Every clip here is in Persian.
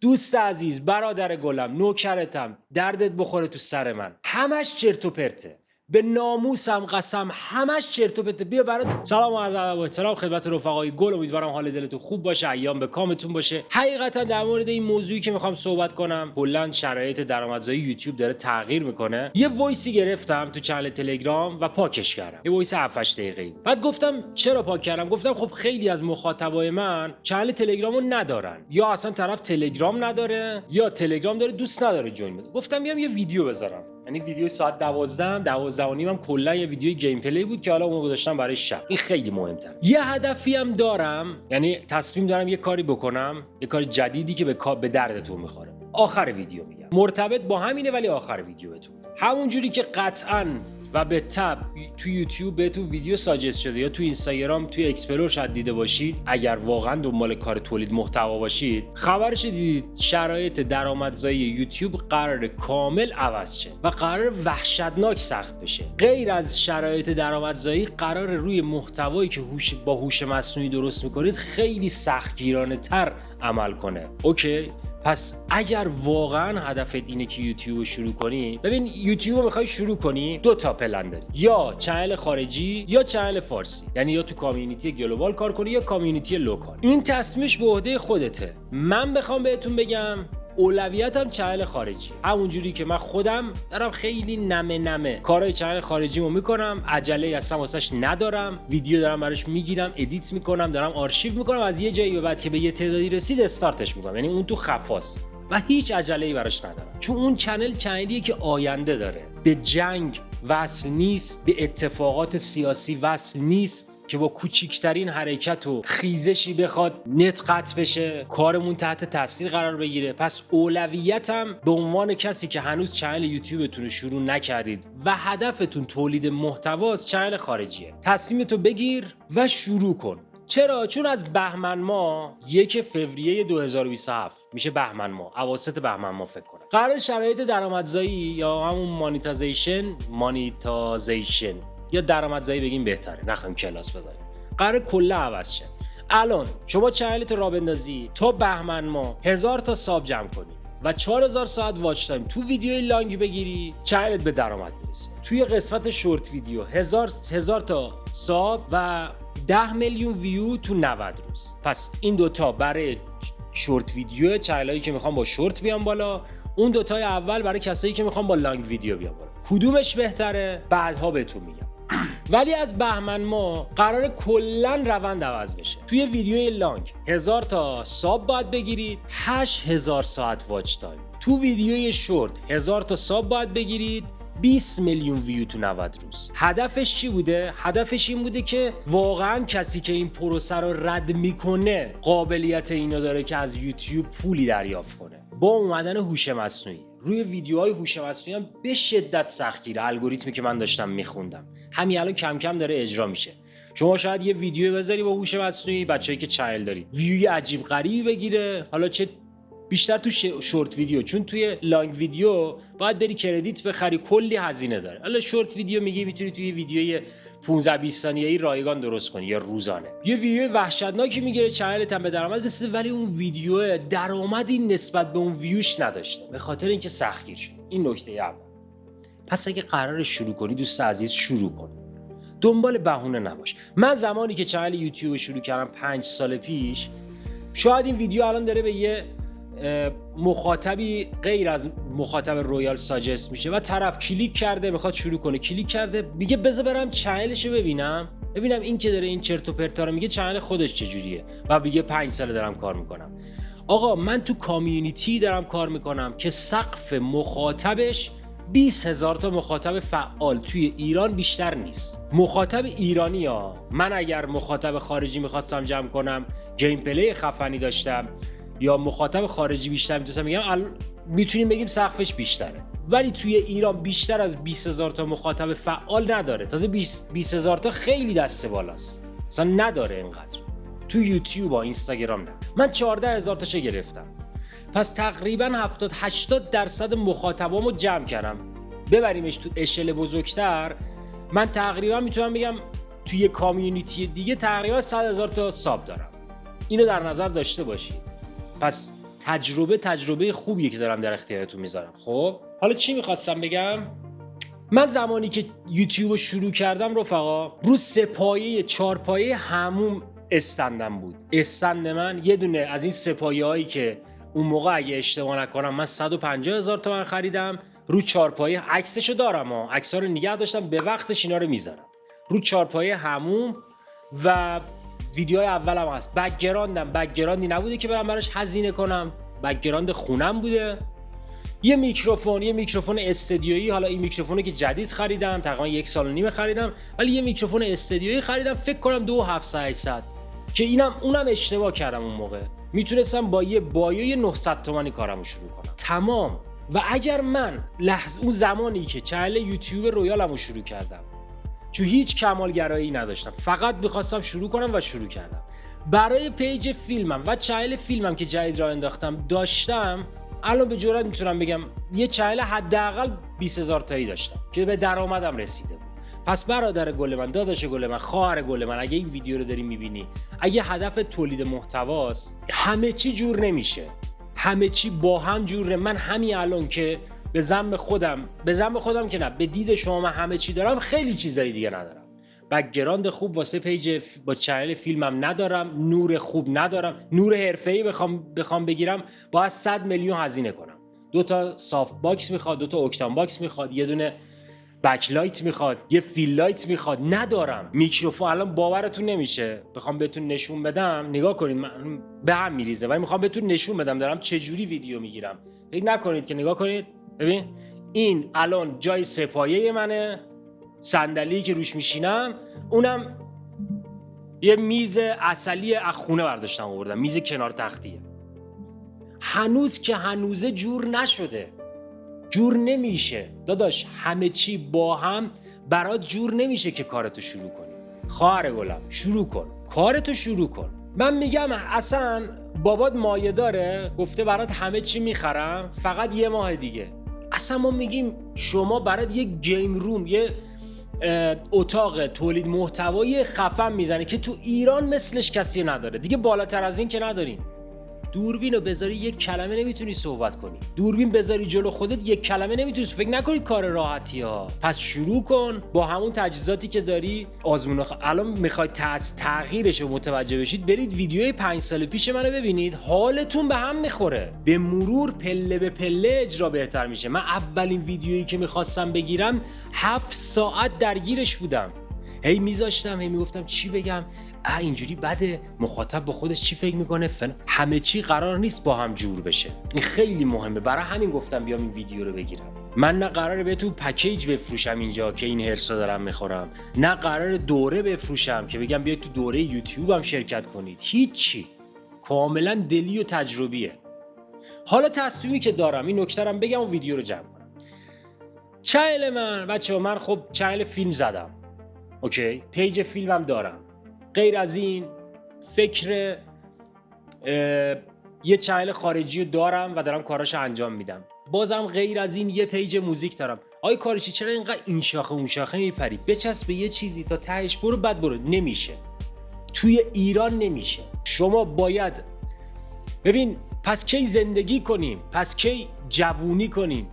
دوست عزیز، برادر گلم، نوکرتم، دردت بخوره تو سر من، همش چرت و پرته. به ناموسم قسم همش چرت و پرته. بیا برات سلام و عرض ادب و احترام خدمت رفقای گل. امیدوارم حال دلتون خوب باشه، ایام به کامتون باشه. حقیقتا در مورد این موضوعی که میخوام صحبت کنم، کلا شرایط درآمدزایی یوتیوب داره تغییر میکنه. یه وایسی گرفتم تو چنل تلگرام و پاکش کردم. یه وایس 7 دقیقه‌ای بود. بعد گفتم چرا پاک کردم؟ گفتم خب خیلی از مخاطبای من چنل تلگرامو ندارن، یا اصلا طرف تلگرام نداره یا تلگرام داره دوست نداره جوین بده. گفتم بیام یه ویدیو بذارم. یعنی ویدیو ساعت 12 و نیم هم کلا یه ویدیو گیم پلی بود که حالا اونو گذاشتم برای شب. این خیلی مهم‌تر. یه هدفی هم دارم، یعنی تصمیم دارم یه کاری بکنم، یه کار جدیدی که به دردتون میخوره. آخر ویدیو میگم. مرتبط با همینه ولی آخر ویدیو بهتون. همون جوری که قطعاً و به تب تو یوتیوب بهتون ویدیو ساجست شده یا تو اینستاگرام توی اکسپلور شاید دیده باشید، اگر واقعا دنبال کار تولید محتوا باشید خبرش دیدید، شرایط درآمدزایی یوتیوب قرار کامل عوض شه و قرار وحشتناک سخت بشه. غیر از شرایط درآمدزایی قرار روی محتوایی که با هوش مصنوعی درست میکنید خیلی سختگیرانه تر عمل کنه. اوکی؟ پس اگر واقعا هدفت اینه که یوتیوب رو شروع کنی، ببین یوتیوب رو میخوای شروع کنی، 2 تا پلن داری، یا چنل خارجی یا چنل فارسی، یعنی یا تو کامیونیتی گلوبال کار کنی یا کامیونیتی لوکال. این تصمیمش به عهده خودته. من بخوام بهتون بگم اولویتم چنل خارجی. همونجوری که من خودم دارم خیلی نمه کارهای چنل خارجیمو میکنم، عجله اصلا واسش ندارم، ویدیو دارم براش میگیرم، ادیت میکنم، دارم آرشیو میکنم، از یه جایی به بعد که به یه تعدادی رسید استارتش میکنم. یعنی اون تو خفاست و هیچ عجله‌ای براش ندارم، چون اون چنلیه که آینده داره. به جنگ وصل نیست، به اتفاقات سیاسی وصل نیست که با کوچکترین حرکت و خیزشی بخواد نت قطع بشه، کارمون تحت تاثیر قرار بگیره. پس اولویتم به عنوان کسی که هنوز چنل یوتیوبتون رو شروع نکردید و هدفتون تولید محتواست، چنل خارجیه. تصمیمتو بگیر و شروع کن. چرا؟ چون از بهمن ماه 1 فوریه 2027 میشه بهمن ماه، اواسط بهمن ماه فکر کنم، قرار شرایط درآمدزایی یا همون مانیتایزیشن یا درآمدزایی بگیم بهتره، نخوایم کلاس بذاریم، قرار کلا عوض شه. الان شما چنلت را بندازی تا بهمن ماه 1000 تا ساب جمع کنی و 4000 ساعت واچ تایم تو ویدیوی لانگ بگیری، چنلت به درآمد میرسه. توی قسمت شورت ویدیو 1000 تا ساب و 10 میلیون ویو تو 90 روز. پس این دوتا برای شورت ویدیو، چنلایی که میخوان با شورت بیان بالا، اون دوتای اول برای کسایی که میخوان با لانگ ویدیو بیان بالا. کدومش بهتره بعدها بهتون میگم. ولی از بهمن ماه قرار کلن روند عوض بشه. توی ویدیوی لانگ 1000 تا ساب باید بگیرید، 8000 ساعت واچ تایم. تو ویدیوی شورت 1000 تا ساب باید بگیرید، 20 میلیون ویو تو 90 روز. هدفش چی بوده؟ هدفش این بوده که واقعا کسی که این پروسه رو رد میکنه قابلیت اینو داره که از یوتیوب پولی دریافت کنه. با اومدن هوش مصنوعی روی ویدیوهای هوش مصنوعی هم به شدت سختگیره. الگوریتمی که من داشتم میخوندم همین الان کم کم داره اجرا میشه. شما شاید یه ویدیو بذاری با هوش مصنوعی، بچه‌ای که چنل دارید ویوی عجیب غریبی بگیره، حالا چه بیشتر تو شورت ویدیو، چون توی لانگ ویدیو باید بری کردیت بخری، کلی هزینه داره. حالا شورت ویدیو میگی میتونی توی ویدیوی 15-20 ثانیه‌ای رایگان درست کنی یا روزانه. یه ویدیو وحشتناکی میگیره، چنلت هم به درآمد رسیده، ولی اون ویدیو درآمدی نسبت به اون ویوش نداشته، به خاطر اینکه سختگیر شد. این نکته اول. پس اگه قرار شروع کنی دوست عزیز، شروع کن. دنبال بهونه نباش. من زمانی که چنل یوتیوب شروع کردم 5 سال پیش، شاید این ویدیو الان داره به یه مخاطبی غیر از مخاطب رویال ساجست میشه و طرف کلیک کرده میخواد شروع کنه، کلیک کرده میگه بذار برم چنلشو ببینم این که داره این چرت و پرتا رو میگه چنل خودش چجوریه و میگه 5 سال دارم کار میکنم. آقا من تو کامیونیتی دارم کار میکنم که سقف مخاطبش 20,000 تا مخاطب فعال توی ایران بیشتر نیست. مخاطب ایرانی ها. من اگر مخاطب خارجی میخواستم جمع کنم، گیم پلی خفنی داشتم یا مخاطب خارجی بیشتر میتونستم بگم، میتونیم بگیم سقفش بیشتره. ولی توی ایران بیشتر از 20,000 تا مخاطب فعال نداره. تازه 20,000 تا خیلی دسته بالاست، اصلا نداره اینقدر. تو یوتیوب و اینستاگرام نه. من 14,000 تاشو گرفتم. پس تقریبا 70-80% مخاطبامو جمع کردم. ببریمش تو اشل بزرگتر، من تقریبا میتونم بگم توی کامیونیتی دیگه تقریبا 100,000 تا ساب دارم. اینو در نظر داشته باشید. پس تجربه خوبیه که دارم در اختیارتون میذارم. خب حالا چی میخواستم بگم؟ من زمانی که یوتیوب رو شروع کردم رفقا، رو 3 پایه 4 پایه هموم استندم بود. استند من یه دونه از این 3 پایه هایی که اون موقع اگه اشتباه نکنم من 150,000 تومان خریدم، رو 4 پایه عکسشو دارم عکس‌ها رو نگه داشتم، به وقتش اینا رو میذارم رو 4 پایه هموم. و ویدیوهای اولم هست. بک‌گراندی نبوده که برم براش هزینه کنم، بک‌گراند خونم بوده. یه میکروفون استدیویی، حالا این میکروفونی که جدید خریدم تقریبا 1 سال و نیم خریدم، ولی یه میکروفون استدیویی خریدم فکر کنم 2,700 که اونم اشتباه کردم اون موقع. میتونستم با یه بایو 900 تومانی کارمو شروع کنم تمام. و اگر من اون زمانی که چنل یوتیوب رویالمو شروع کردم، چون هیچ کمالگرایی نداشتم، فقط می‌خواستم شروع کنم و شروع کردم. برای پیج فیلمم و چنل فیلمم که جدید راه انداختم داشتم، الان به جرئت میتونم بگم یه چنل حداقل 20,000 تایی داشتم که به درآمدم رسیده بود. پس برادر گل من، داداش گل من، خواهر گل من، اگه این ویدیو رو داری میبینی، اگه هدف تولید محتواست، همه چی جور نمیشه، همه چی با هم جور. من همین الان که به ذنب خودم که نه، به دید شما من همه چی دارم، خیلی چیزایی دیگه ندارم. بک‌گراند خوب واسه پیج با چنل فیلمم ندارم، نور خوب ندارم، نور حرفه‌ای بخوام بگیرم باید 100 میلیون هزینه کنم. 2 تا سافت باکس میخواد، 2 تا اوکتان باکس میخواد، یه دونه بکلایت میخواد، یه فیل لایت میخواد، ندارم. میکروفون الان باورتون نمیشه بخوام بهتون نشون بدم، نگاه کنید من به هم میریزه، ولی میخوام بهتون نشون بدم دارم چه جوری ویدیو میگیرم. فکر نکنید که، نگاه کنید ببین این الان جای 3 پایه منه، صندلی که روش میشینم، اونم یه میز عسلی از خونه برداشتم آوردم، میز کنار تختیه. هنوزه جور نشده، جور نمیشه داداش، همه چی با هم برات جور نمیشه که کارتو شروع کنی. خواهر گلم شروع کن، کارتو شروع کن. من میگم اصلا بابات مایه داره، گفته برات همه چی میخرم، فقط 1 ماه دیگه. اصلا ما میگیم شما برات یه گیم روم، یه اتاق تولید محتوای خفن میزنه که تو ایران مثلش کسی نداره دیگه، بالاتر از این که نداریم. دوربین رو بذاری 1 کلمه نمیتونی صحبت کنی، دوربین بذاری جلو خودت 1 کلمه نمیتونی. فکر نکنید کار راحتی ها. پس شروع کن با همون تجهیزاتی که داری. الان میخواید تغییرش رو متوجه بشید، برید ویدیوی 5 سال پیش منو ببینید، حالتون به هم میخوره. به مرور پله به پله اجرا بهتر میشه. من اولین ویدیویی که میخواستم بگیرم 7 ساعت درگیرش بودم، هی میذاشتم، هی میگفتم چی بگم، اینجوری بده، مخاطب با خودش چی فکر میکنه، همه چی قرار نیست با هم جور بشه. این خیلی مهمه، برای همین گفتم بیام این ویدیو رو بگیرم. من نه قراره بهتون پکیج بفروشم اینجا که این هرسو دارم میخورم، نه قراره دوره بفروشم که بگم بیاید تو دوره یوتیوب هم شرکت کنید، هیچی، کاملا دلی و تجربیه. حالا تصمیمی که دارم، این نکته رو بگم و ویدیو رو جمع کنم. چنل من بچه‌ها، من خب چنل فیلم زدم، اوکی، پیج فیلمم دارم. غیر از این فکر یه چنل خارجی دارم و دارم کاراشو انجام میدم. بازم غیر از این یه پیج موزیک دارم. آی کارشی چرا اینقدر این شاخه اون شاخه میپری؟ بچسب به یه چیزی تا تهش برو، بعد برو. نمیشه، توی ایران نمیشه. شما باید ببین، پس کی زندگی کنیم، پس کی جوونی کنیم؟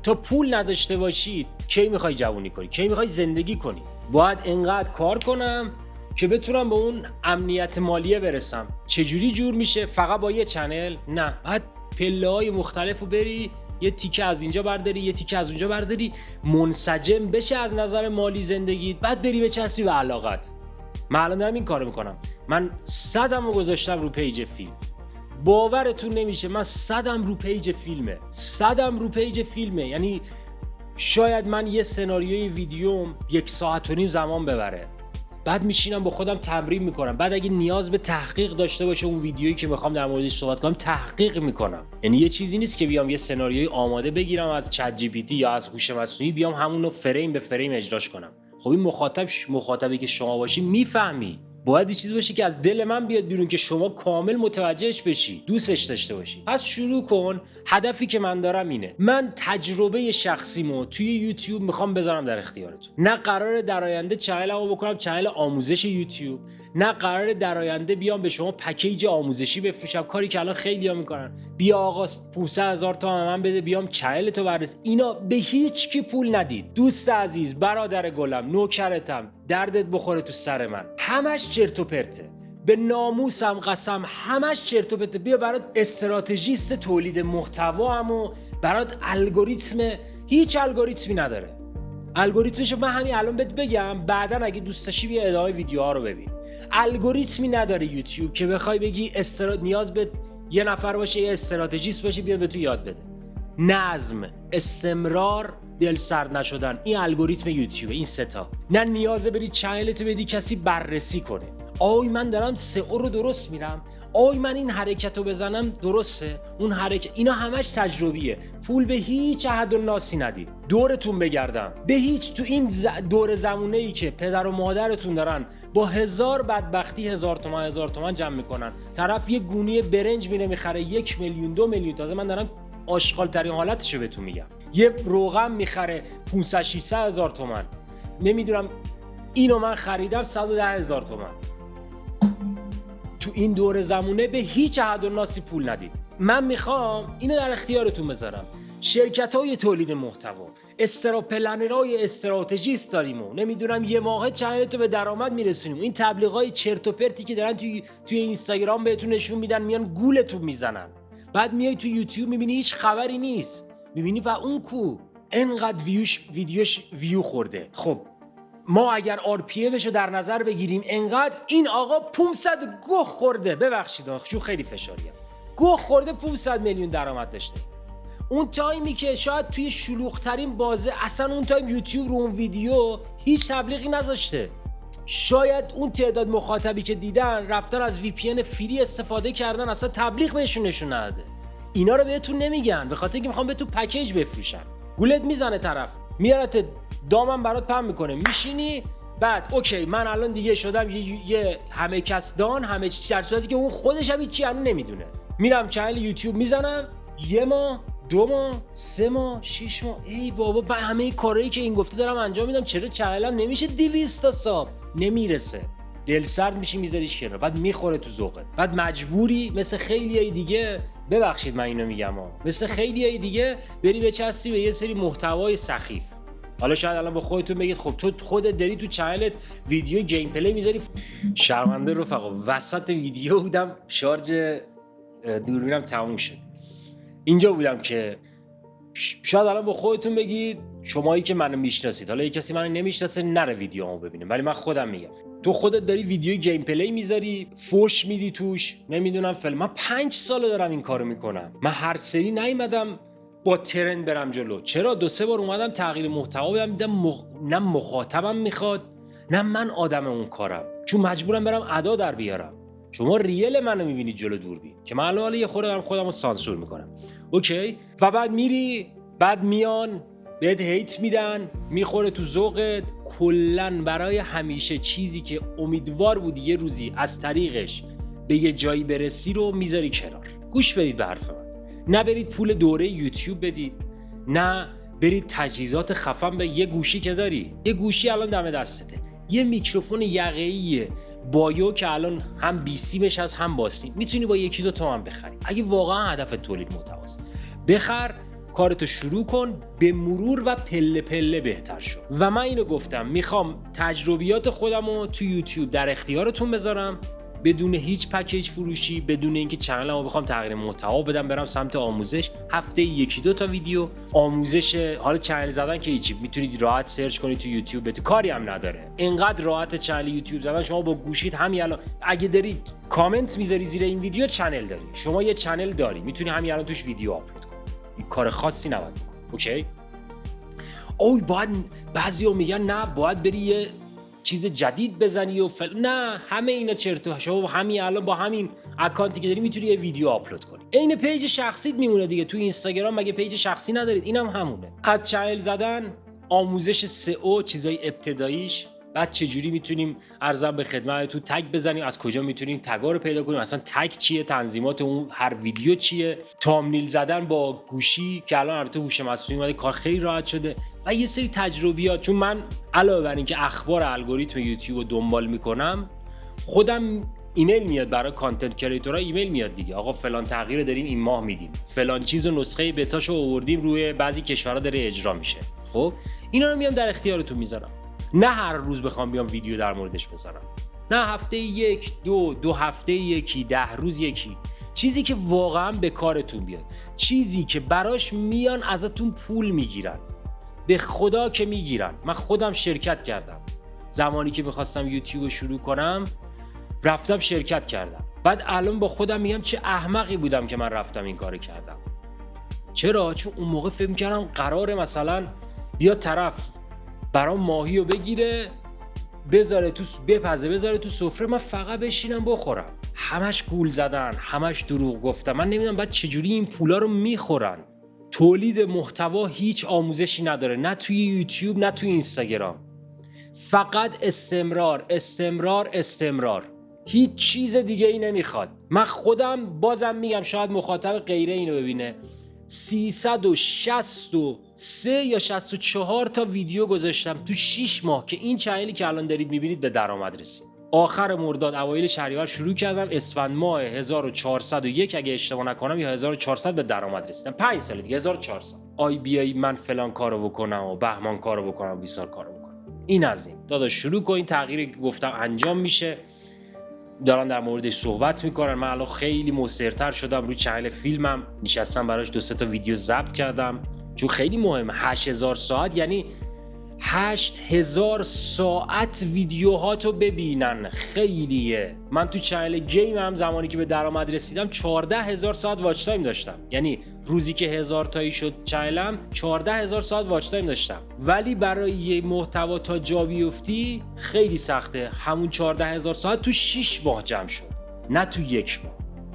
تا پول نداشته باشی کی میخوای جوونی کنی؟ کی میخوای زندگی کنی؟ باید انقدر کار کنم که بتونم به اون امنیت مالیه برسم. چجوری جور میشه؟ فقط با یه چنل؟ نه، باید پله‌های مختلفو بری، یه تیکه از اینجا برداری، یه تیکه از اونجا برداری، منسجم بشه از نظر مالی زندگیت، بعد بری بچسبی به علاقت. من الان دارم این کارو میکنم. من 100م رو گذاشتم رو پیج فیلم. باورتون نمیشه، من 100م رو پیج فیلمه. 100م رو پیج فیلمه. یعنی شاید من یه سناریوی ویدیوم 1.5 ساعت زمان ببره. بعد میشینم با خودم تمرین میکنم. بعد اگه نیاز به تحقیق داشته باشه اون ویدیویی که میخوام در موردش صحبت کنم، تحقیق میکنم. یعنی یه چیزی نیست که بیام یه سناریوی آماده بگیرم از چت جی پی تی یا از هوش مصنوعی، بیام همون رو فریم به فریم اجراش کنم. خب این مخاطبی که شما باشی میفهمی. باید یه چیزی باشه که از دل من بیاد بیرون، که شما کامل متوجهش بشی، دوستش داشته باشی. پس شروع کن. هدفی که من دارم اینه، من تجربه شخصیمو توی یوتیوب میخوام بذارم در اختیارتون. نه قراره در آینده چنلمو بکنم چنل آموزش یوتیوب، نه قراره در آینده بیام به شما پکیج آموزشی بفروشم، کاری که الان خیلی‌ها میکنن. بیا آقا 500,000 تومان من بده بیام چنل تو بررس. اینا به هیچ کی پول ندید. دوست عزیز، برادر گلم، نوکرتم، دردت بخوره تو سر من. همش چرت و پرته. به ناموسم قسم همش چرت و پرته. بیا برات استراتژیست تولید محتوا هم و برات الگوریتم، هیچ الگوریتمی نداره. الگوریتمشو من همین الان بهت بگم، بعداً اگه دوست داشتی بیا ادامه ویدیوها رو ببین. الگوریتمی نداره یوتیوب که بخوای بگی نیاز به یه نفر باشه، یه استراتژیست باشه بیاد به تو یاد بده. نظم، استمرار، دل سرد نشدن، این الگوریتم یوتیوب. این سه تا. نه نیازه بری چنل تو بدی کسی بررسی کنه. آی من دارم سئو رو درست میرم، آی من این حرکت رو بزنم درسته، اون حرکت، اینا همش تجربیه. پول به هیچ احد و ناسی ندید. دورتون بگردم به هیچ. تو این دور زمونه ای که پدر و مادرتون دارن با 1000 بدبختی 1000 تومان جمع میکنن، طرف یه گونی برنج میره میخره 1 میلیون 2 میلیون. تازه من دارم آشغال ترین حالتشو بهتون میگم. یه روغن میخره 500 600 هزار تومان. نمیدونم اینو من خریدم 110,000 تومان. تو این دور زمونه به هیچ احد و ناسی پول ندید. من میخوام اینو در اختیارتون بذارم. شرکت‌های تولید محتوا، پلنرهای استراتژیست داریم و نمیدونم یه ماهه چنلتو به درآمد میرسونیم. این تبلیغای چرت و پرتی که دارن توی اینستاگرام بهتون نشون میدن، میان گولتون میزنن. بعد میای تو یوتیوب میبینی هیچ خبری نیست. میبینی با اون کو انقدر ویدیوش ویو خورده. خب ما اگر RPMشو در نظر بگیریم انقدر، این آقا 500 گوه خورده، ببخشید شو خیلی فشاریم، گوه خورده 500 میلیون درآمد داشته. اون تایمی که شاید توی شلوغ‌ترین بازه اصلا اون تایم یوتیوب رو اون ویدیو هیچ تبلیغی نذاشته. شاید اون تعداد مخاطبی که دیدن رفتن از VPN فری استفاده کردن، اصلا تبلیغ بهشون نشون نداده. اینا رو بهتون نمیگن به خاطر اینکه میخوام به تو پکیج بفروشن. گولت میزنه طرف، میارت دامم برات پم میکنه، میشینی بعد اوکی من الان دیگه شدم یه همه کس دان، همه چی، در صورتی که اون خودش هم هیچی هنوز نمیدونه. میرم چنل یوتیوب میزنم، 1 ماه 2 ماه 3 ماه 6 ماه، ای بابا با همه کارهایی که این گفته دارم انجام میدم، چرا چنلم نمیشه 200 تا ساب؟ نمیرسه. دل سرد میشی میذاریش کنار، بعد میخوره تو ذوقت، بعد مجبوری مثل خیلیای دیگه، ببخشید من اینو میگم مثل خیلیای دیگه بری بچسبی به یه سری محتوای سخیف. حالا شاید الان با خودتون بگید خب تو خودت داری تو چنلت ویدیو گیم پلی میذاری. شرمنده رفقا، وسط ویدیو بودم، شارژ دوربینم تموم شد. اینجا بودم که شاید الان با خودتون بگید شمایی که منو میشناسید، حالا یه کسی منو نمیشناسه نره ویدیوامو ببینه، ولی من خودم میگم تو خودت داری ویدیو گیم پلی میذاری، فوش میدی توش، نمیدونم فلان. من 5 ساله دارم این کارو میکنم. من هر سری نیومدم با ترند برم جلو. چرا 2-3 بار اومدم تغییر محتوا بدم، دیدم نه مخاطبم میخواد نه من آدم اون کارم، چون مجبورم برم ادا در بیارم. شما ریل منو میبینید جلو دوربین که من الان یه خورده دارم خودمو سانسور میکنم. اوکی؟ و بعد میری، بعد میان بهت هیت میدن، میخوره تو ذوقت. کلن برای همیشه چیزی که امیدوار بودی یه روزی از طریقش به یه جایی برسی رو میذاری کنار. گوش بدید به حرف من. نه برید پول دوره یوتیوب بدید، نه برید تجهیزات خفن به یه گوشی که داری. یه گوشی الان دم دستته، یه میکروفون یقه‌ایه بایو که الان هم بیسیمش هست هم باسیم، میتونی با 1-2 تومن بخری. اگه واقعا هدف تولید محتواست بخر، کارتو شروع کن، به مرور و پله پله بهتر شو. و من اینو گفتم میخوام تجربیات خودمو تو یوتیوب در اختیارتون بذارم، بدون هیچ پکیج فروشی، بدون اینکه چنلمو بخوام تغییر محتوا بدم برم سمت آموزش. هفته 1-2 تا ویدیو آموزش. حالا چنل زدن که هیچی، میتونید راحت سرچ کنید تو یوتیوب، تو کاری هم نداره. اینقدر راحت چنل یوتیوب زدن. شما با گوشیت همین الان اگه دارید کامنت میذاری زیر این ویدیو، چنل داری. شما یه چنل داری، میتونی همین الان توش ویدیو آپلود کنی. این کار خاصی نباید بکنی. اوکی؟ اوی باید، بعضیا میگن نه باید بری یه چیز جدید بزنی و نه، همه اینا چرت. شما همین الان با همین اکانتی که داری میتونی یه ویدیو آپلود کنی. عین پیج شخصیت میمونه دیگه. تو اینستاگرام مگه پیج شخصی ندارید؟ اینم همونه. از چنل زدن، آموزش سئو، چیزای ابتداییش، بعد چجوری میتونیم ارزم به خدمتتون تگ بزنیم، از کجا میتونیم تگا رو پیدا کنیم، اصلا تگ چیه، تنظیمات اون هر ویدیو چیه، تامنیل زدن با گوشی که الان البته هوش مصنوعی اومده کار خیلی راحت شده، و یه سری تجربیات. چون من علاوه بر اینکه اخبار الگوریتم یوتیوب رو دنبال میکنم، خودم ایمیل میاد برای کانتنت کریتورها، ایمیل میاد دیگه، آقا فلان تغییر داریم این ماه میدیم، فلان چیزو نسخه بتاشو آوردیم روی بعضی کشورها داره اجرا میشه. خب اینا رو میام در اختیارتون میذارم. نه هر روز بخوام بیام ویدیو در موردش بذارم، نه هفته یک دو هفته یکی 10 روز یکی، چیزی که واقعا به کارتون بیاد، چیزی که براش میان ازتون پول میگیرن. به خدا که میگیرن. من خودم شرکت کردم زمانی که میخواستم یوتیوب شروع کنم، رفتم شرکت کردم. بعد الان با خودم میگم چه احمقی بودم که من رفتم این کارو کردم. چرا؟ چون اون موقع فکر میکردم قراره مثلا بیا طرف برام ماهی رو بگیره بذاره تو سفره، من فقط بشینم بخورم. همش گول زدن، همش دروغ گفتن. من نمیدونم بعد چجوری این پولا رو میخورن. تولید محتوا هیچ آموزشی نداره، نه توی یوتیوب نه توی اینستاگرام. فقط استمرار استمرار استمرار، هیچ چیز دیگه ای نمیخواد. من خودم بازم میگم شاید مخاطب غیره اینو ببینه، 363 یا 64 تا ویدیو گذاشتم تو 6 ماه که این چنلی که الان دارید میبینید به درآمد رسید. آخر مرداد اوایل شهریور شروع کردم، اسفند ماه 1401 اگه اشتباه نکنم یا 1400 به درآمد رسیدم. 5 سال دیگه 1400. آی بیای من فلان کارو بکنم و بهمان کارو بکنم، بیسار کارو بکنم. این از این داداش، شروع کن. این تغییری که گفتم انجام میشه، دارن در موردش صحبت میکنن. من الان خیلی مصرتر شدم روی چنل فیلمم، نشستم براش 2-3 تا ویدیو ضبط کردم چون خیلی مهمه. 8000 ساعت یعنی 8000 ساعت ویدیوهاتو ببینن، خیلیه. من تو چنل گیم هم زمانی که به درآمد رسیدم 14000 ساعت واچ تایم داشتم، یعنی روزی که 1000 تایی شد چنلم 14000 ساعت واچ تایم داشتم. ولی برای یه محتوا تا جا بیفتی خیلی سخته. همون 14000 ساعت تو 6 ماه جمع شد، نه تو 1 ماه.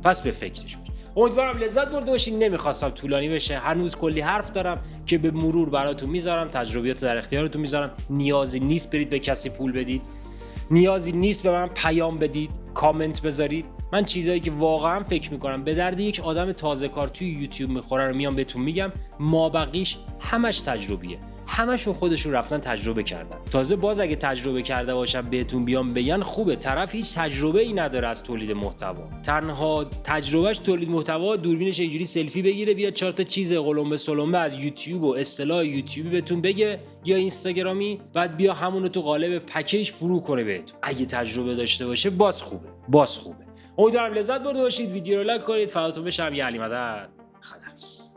پس به فکرش باش. امیدوارم لذت برده باشین. نمیخواستم طولانی بشه، هنوز کلی حرف دارم که به مرور براتون میذارم، تجربیات در اختیارتون میذارم. نیازی نیست برید به کسی پول بدید، نیازی نیست به من پیام بدید، کامنت بذارید. من چیزایی که واقعا فکر میکنم به درد یک آدم تازه کار توی یوتیوب میخوره رو میام بهتون میگم. مابقیش همش تجربیه، همشون خودشون رفتن تجربه کردن. تازه باز اگه تجربه کرده باشن بهتون بیان بگن خوبه. طرف هیچ تجربه ای نداره از تولید محتوا، تنها تجربهش تولید محتوا، دوربینش اینجوری سلفی بگیره بیاد 4 تا چیز قلمبه سلمبه از یوتیوب و اصطلاح یوتیوبی بهتون بگه یا اینستاگرامی، بعد بیا همون رو تو قالب پکیج فرو کنه بهتون. اگه تجربه داشته باشه باز خوبه. امیدوارم لذت برده باشید. ویدیو رو لایک کنید. فداتون بشم. یه علی مدد. خداحافظ.